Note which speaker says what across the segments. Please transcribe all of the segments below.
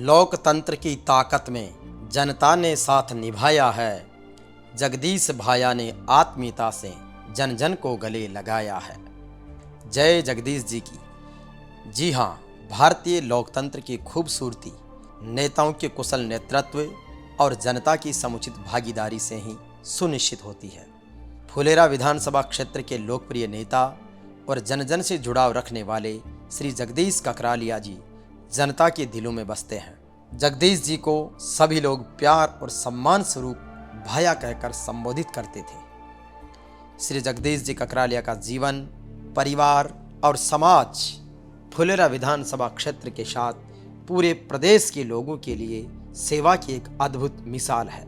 Speaker 1: लोकतंत्र की ताकत में जनता ने साथ निभाया है। जगदीश भाया ने आत्मीयता से जन जन को गले लगाया है। जय जगदीश जी की। जी हाँ, भारतीय लोकतंत्र की खूबसूरती नेताओं के कुशल नेतृत्व और जनता की समुचित भागीदारी से ही सुनिश्चित होती है। फुलेरा विधानसभा क्षेत्र के लोकप्रिय नेता और जन जन से जुड़ाव रखने वाले श्री जगदीश ककरालिया जी जनता के दिलों में बसते हैं। जगदीश जी को सभी लोग प्यार और सम्मान स्वरूप भाया कहकर संबोधित करते थे। श्री जगदीश जी ककरालिया का जीवन, परिवार और समाज फुलेरा विधानसभा क्षेत्र के साथ पूरे प्रदेश के लोगों के लिए सेवा की एक अद्भुत मिसाल है।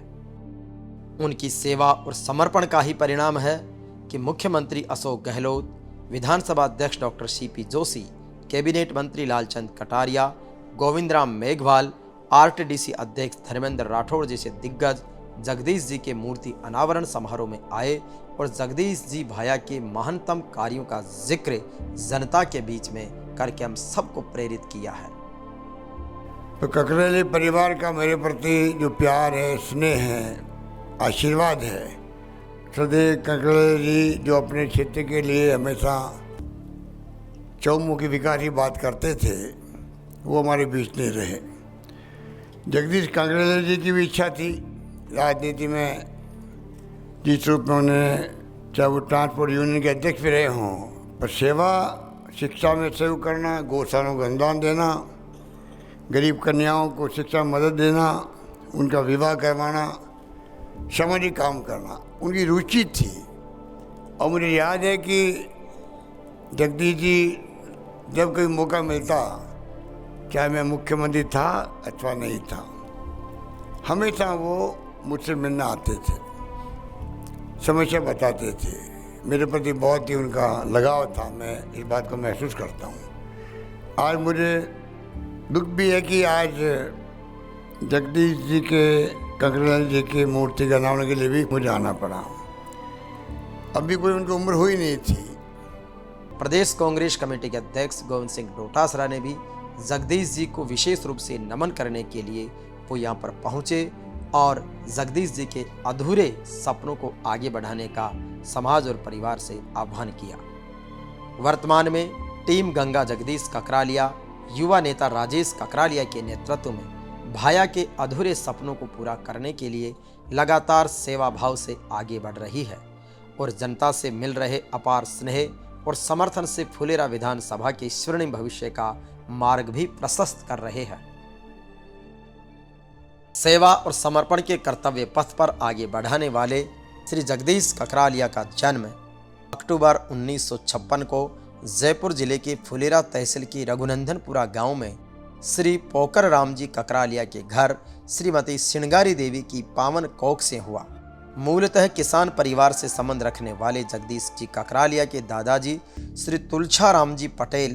Speaker 1: उनकी सेवा और समर्पण का ही परिणाम है कि मुख्यमंत्री अशोक गहलोत, विधानसभा अध्यक्ष डॉक्टर सीपी जोशी, कैबिनेट मंत्री लालचंद कटारिया, गोविंदराम मेघवाल, आरटीडीसी अध्यक्ष धर्मेंद्र राठौड़ जैसे दिग्गज जगदीश जी के मूर्ति अनावरण समारोह में आए और जगदीश जी भाया के महानतम कार्यों का जिक्र जनता के बीच में करके हम सबको प्रेरित किया है।
Speaker 2: तो ककरालिया परिवार का मेरे प्रति जो प्यार है, स्नेह है, आशीर्वाद है, सदैव ककरालिया जी जो अपने क्षेत्र के लिए हमेशा चौमुखी विकास की बात करते थे, वो हमारे बीच नहीं रहे। जगदीश ककरालिया जी की भी इच्छा थी राजनीति में, जिस रूप में उन्हें, चाहे वो ट्रांसपोर्ट यूनियन के अध्यक्ष भी रहे हों, पर सेवा, शिक्षा में सहयोग करना, गौशालाओं को अनुदान देना, गरीब कन्याओं को शिक्षा में मदद देना, उनका विवाह करवाना, सामाजिक काम करना उनकी रुचि थी। और मुझे याद है कि जगदीश जी जब कोई मौका मिलता, चाहे मैं मुख्यमंत्री था अथवा नहीं था, हमेशा वो मुझसे मिलने आते थे, समस्या बताते थे। मेरे प्रति बहुत ही उनका लगाव था, मैं इस बात को महसूस करता हूँ। आज मुझे दुख भी है कि आज जगदीश जी के, ककरालिया जी की मूर्ति का अनावरण के लिए भी मुझे आना पड़ा। अभी कोई उनकी उम्र हुई नहीं थी।
Speaker 1: प्रदेश कांग्रेस कमेटी के अध्यक्ष गोविंद सिंह डोटासरा ने भी जगदीश जी को विशेष रूप से नमन करने के लिए वो यहाँ पर पहुँचे और जगदीश जी के अधूरे सपनों को आगे बढ़ाने का समाज और परिवार से आह्वान किया। वर्तमान में टीम गंगा जगदीश ककरालिया युवा नेता राजेश ककरालिया के नेतृत्व में भाया के अधूरे सपनों को पूरा करने के लिए लगातार सेवा भाव से आगे बढ़ रही है और जनता से मिल रहे अपार स्नेह और समर्थन से फुलेरा विधानसभा के स्वर्णिम भविष्य का मार्ग भी प्रशस्त कर रहे हैं। सेवा और समर्पण के कर्तव्य पथ पर आगे बढ़ाने वाले श्री जगदीश ककरालिया का जन्म अक्टूबर 1956 को जयपुर जिले के फुलेरा तहसील की रघुनंदनपुरा गांव में श्री पोकर राम जी ककरालिया के घर श्रीमती सिंगारी देवी की पावन कोख से हुआ। मूलतः किसान परिवार से संबंध रखने वाले जगदीश जी ककरालिया के दादाजी श्री तुलछाराम जी पटेल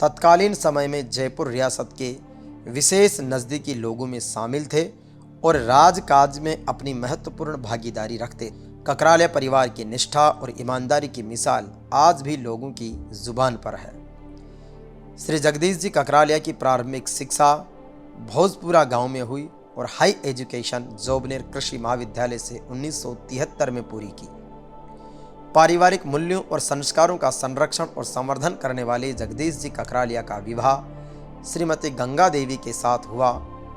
Speaker 1: तत्कालीन समय में जयपुर रियासत के विशेष नज़दीकी लोगों में शामिल थे और राजकाज में अपनी महत्वपूर्ण भागीदारी रखते। ककरालिया परिवार की निष्ठा और ईमानदारी की मिसाल आज भी लोगों की जुबान पर है। श्री जगदीश जी ककरालिया की प्रारंभिक शिक्षा भोजपुरा गांव में हुई और हाई एजुकेशन जोबनेर कृषि महाविद्यालय से 1973 में पूरी की। पारिवारिक मूल्यों और संस्कारों का संरक्षण और संवर्धन करने वाले जगदीश जी ककरालिया का विवाह श्रीमती गंगा देवी के साथ हुआ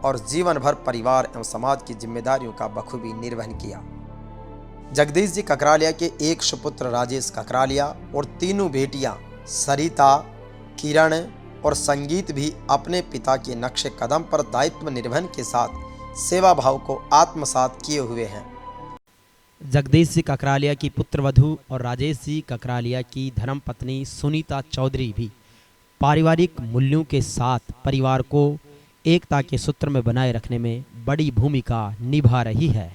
Speaker 1: और जीवन भर परिवार एवं समाज की जिम्मेदारियों का बखूबी निर्वहन किया। जगदीश जी ककरालिया के एक सुपुत्र राजेश ककरालिया और तीनों बेटियां सरिता, किरण और संगीत भी अपने पिता के नक्शे कदम पर दायित्व निर्वहन के साथ सेवा भाव को आत्मसात किए हुए हैं।
Speaker 3: जगदीश जी ककरालिया की पुत्रवधू और राजेश जी ककरालिया की धर्मपत्नी सुनीता चौधरी भी पारिवारिक मूल्यों के साथ परिवार को एकता के सूत्र में बनाए रखने में बड़ी भूमिका निभा रही है।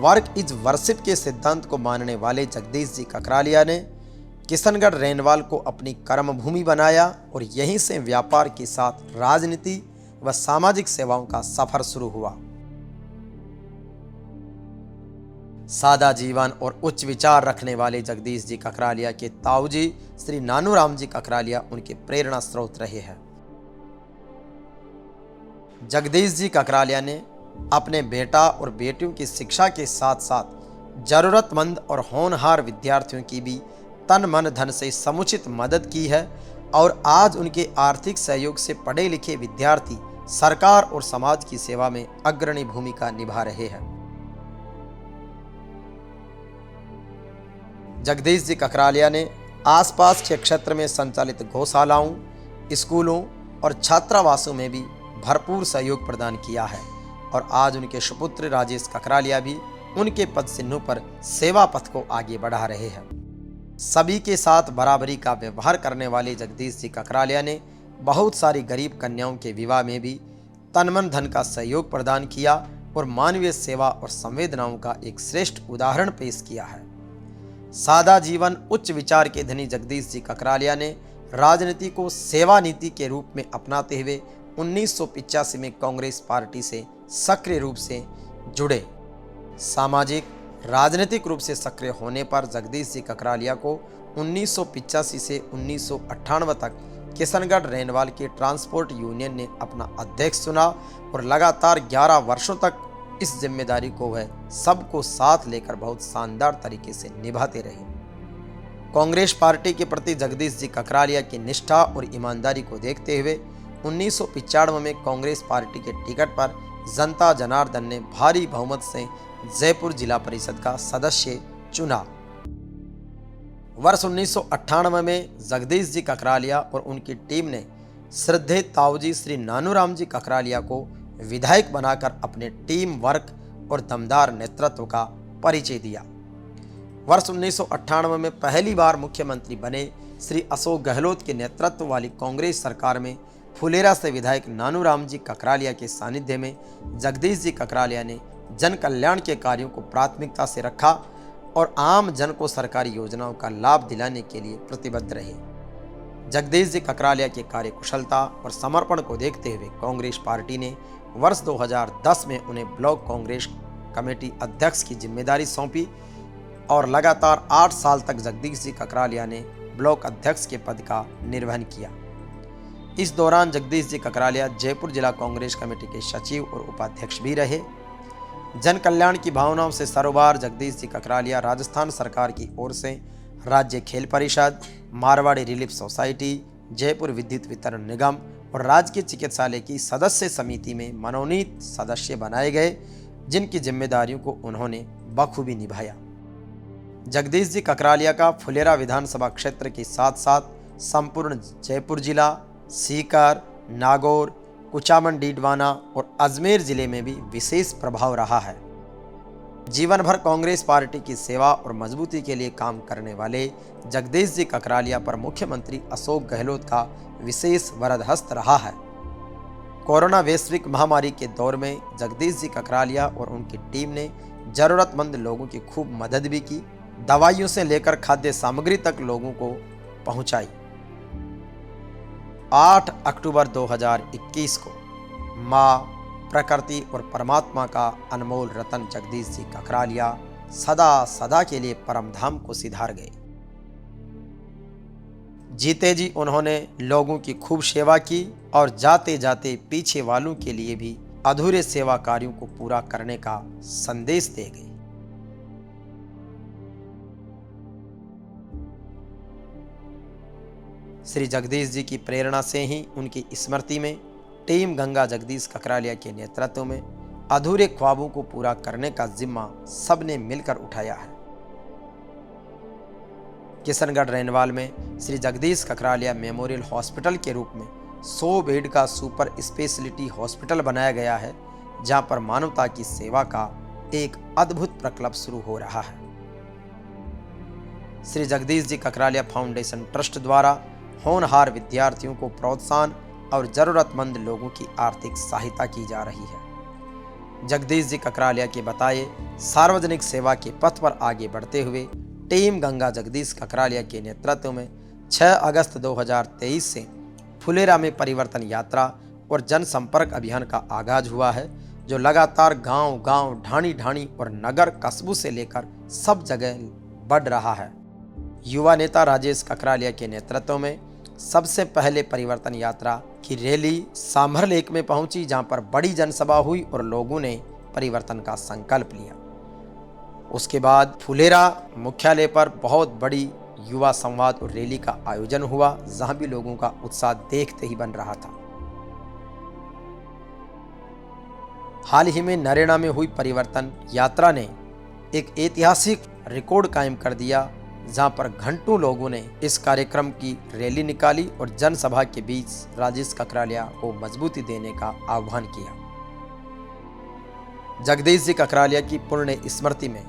Speaker 1: वर्क इज वर्शिप के सिद्धांत को मानने वाले जगदीश जी ककरालिया ने किशनगढ़ रेनवाल को अपनी कर्मभूमि बनाया और यहीं से व्यापार के साथ राजनीति व सामाजिक सेवाओं का सफर शुरू हुआ। सादा जीवन और उच्च विचार रखने वाले जगदीश जी ककरालिया के ताऊजी श्री नानूराम जी ककरालिया उनके प्रेरणा स्रोत रहे हैं। जगदीश जी ककरालिया ने अपने बेटा और बेटियों की शिक्षा के साथ साथ जरूरतमंद और होनहार विद्यार्थियों की भी तन मन धन से समुचित मदद की है और आज उनके आर्थिक सहयोग से पढ़े लिखे विद्यार्थी सरकार और समाज की सेवा में अग्रणी भूमिका निभा रहे हैं। जगदीश जी ककरालिया ने आसपास के क्षेत्र में संचालित गौशालाओं, स्कूलों और छात्रावासों में भी भरपूर सहयोग प्रदान किया है और आज उनके सुपुत्र राजेश ककरालिया भी उनके पद चिन्हों पर सेवा पथ को आगे बढ़ा रहे हैं। सभी के साथ बराबरी का व्यवहार करने वाले जगदीश जी ककरालिया ने बहुत सारी गरीब कन्याओं के विवाह में भी तन मन धन का सहयोग प्रदान किया और मानवीय सेवा और संवेदनाओं का एक श्रेष्ठ उदाहरण पेश किया है। सादा जीवन उच्च विचार के धनी जगदीश जी ककरालिया ने राजनीति को सेवा नीति के रूप में अपनाते हुए 1985 में कांग्रेस पार्टी से सक्रिय रूप से जुड़े। सामाजिक राजनीतिक रूप से सक्रिय होने पर जगदीश जी ककरालिया को 1985 से 1998 तक किशनगढ़ रेनवाल के ट्रांसपोर्ट यूनियन ने अपना अध्यक्ष चुना और लगातार 11 वर्षों तक इस जिम्मेदारी को वह सबको साथ लेकर बहुत शानदार तरीके से निभाते रहे। कांग्रेस पार्टी के प्रति जगदीश जी ककरालिया की निष्ठा और ईमानदारी को देखते हुए 1995 में कांग्रेस पार्टी के टिकट पर जनता जनार्दन ने भारी बहुमत से जयपुर जिला परिषद का सदस्य चुना। वर्ष 1998 में जगदीश जी ककरालिया और उनकी टीम ने श्रद्धेय ताऊजी श्री नानूराम जी ककरालिया को विधायक बनाकर अपने टीम वर्क और दमदार नेतृत्व का परिचय दिया। वर्ष 1998 में पहली बार मुख्यमंत्री बने श्री अशोक गहलोत के नेतृत्व वाली कांग्रेस सरकार में फुलेरा से विधायक नानूराम जी ककरालिया के सानिध्य में जगदीश जी ककरालिया ने जन कल्याण के कार्यों को प्राथमिकता से रखा और आम जन को सरकारी योजनाओं का लाभ दिलाने के लिए प्रतिबद्ध रहे। जगदीश जी ककरालिया के कार्यकुशलता और समर्पण को देखते हुए कांग्रेस पार्टी ने वर्ष 2010 में उन्हें ब्लॉक कांग्रेस कमेटी अध्यक्ष की जिम्मेदारी सौंपी और लगातार 8 साल तक जगदीश जी ककरालिया ने ब्लॉक अध्यक्ष के पद का निर्वहन किया। इस दौरान जगदीश जी ककरालिया जयपुर जिला कांग्रेस कमेटी के सचिव और उपाध्यक्ष भी रहे। जन कल्याण की भावनाओं से सरोबार जगदीश जी ककरालिया राजस्थान सरकार की ओर से राज्य खेल परिषद, मारवाड़ी रिलीफ सोसाइटी, जयपुर विद्युत वितरण निगम और राजकीय चिकित्सालय की सदस्य समिति में मनोनीत सदस्य बनाए गए, जिनकी जिम्मेदारियों को उन्होंने बखूबी निभाया। जगदीश जी ककरालिया का फुलेरा विधानसभा क्षेत्र के साथ साथ संपूर्ण जयपुर जिला, सीकर, नागौर, कुचामन डीडवाना और अजमेर जिले में भी विशेष प्रभाव रहा है। जीवन भर कांग्रेस पार्टी की सेवा और मजबूती के लिए काम करने वाले जगदीश जी ककरालिया पर मुख्यमंत्री अशोक गहलोत का विशेष वरदहस्त रहा है। कोरोना वैश्विक महामारी के दौर में जगदीश जी ककरालिया और उनकी टीम ने जरूरतमंद लोगों की खूब मदद भी की, दवाइयों से लेकर खाद्य सामग्री तक लोगों को पहुंचाई। 8 अक्टूबर 2021 को माँ, प्रकृति और परमात्मा का अनमोल रतन जगदीश जी ककरालिया सदा सदा के लिए परम धाम को सिधार गए। जीते जी उन्होंने लोगों की खूब सेवा की और जाते जाते पीछे वालों के लिए भी अधूरे सेवा कार्यों को पूरा करने का संदेश दे गए। श्री जगदीश जी की प्रेरणा से ही उनकी स्मृति में टीम गंगा जगदीश ककरालिया के नेतृत्व में अधूरे ख्वाबों को पूरा करने का जिम्मा सबने मिलकर उठाया है। किशनगढ़ रेनवाल में श्री जगदीश ककरालिया मेमोरियल हॉस्पिटल के रूप में 100 बेड का सुपर स्पेशलिटी हॉस्पिटल बनाया गया है, जहां पर मानवता की सेवा का एक अद्भुत प्रकल्प शुरू हो रहा है। श्री जगदीश जी ककरालिया फाउंडेशन ट्रस्ट द्वारा होनहार विद्यार्थियों को प्रोत्साहन और जरूरतमंद लोगों की आर्थिक सहायता की जा रही है। जगदीश जी ककरालिया के बताए सार्वजनिक सेवा के पथ पर आगे बढ़ते हुए टीम गंगा जगदीश ककरालिया के नेतृत्व में 6 अगस्त 2023 से फुलेरा में परिवर्तन यात्रा और जनसंपर्क अभियान का आगाज हुआ है जो लगातार गांव-गांव, ढाणी-ढाणी और नगर कस्बों से लेकर सब जगह बढ़ रहा है। युवा नेता राजेश ककरालिया के नेतृत्व में सबसे पहले परिवर्तन यात्रा की रैली सांभर लेक में पहुंची, जहां पर बड़ी जनसभा हुई और लोगों ने परिवर्तन का संकल्प लिया। उसके बाद फुलेरा मुख्यालय पर बहुत बड़ी युवा संवाद और रैली का आयोजन हुआ, जहां भी लोगों का उत्साह देखते ही बन रहा था। हाल ही में नरेगा में हुई परिवर्तन यात्रा ने एक ऐतिहासिक रिकॉर्ड कायम कर दिया, जहां पर घंटों लोगों ने इस कार्यक्रम की रैली निकाली और जनसभा के बीच राजेश ककरालिया को मजबूती देने का आह्वान किया। जगदीश जी ककरालिया की पुण्य स्मृति में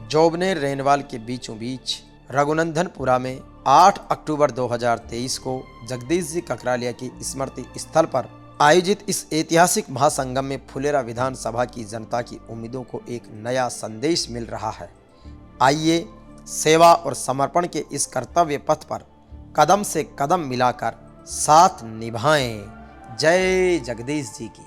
Speaker 1: जोबनेर रेनवाल के बीचों बीच रघुनंदनपुरा में 8 अक्टूबर 2023 को जगदीश जी ककरालिया की स्मृति स्थल पर आयोजित इस ऐतिहासिक महासंगम में फुलेरा विधानसभा की जनता की उम्मीदों को एक नया संदेश मिल रहा है। आइए सेवा और समर्पण के इस कर्तव्य पथ पर कदम से कदम मिलाकर साथ निभाएं। जय जगदीश जी की।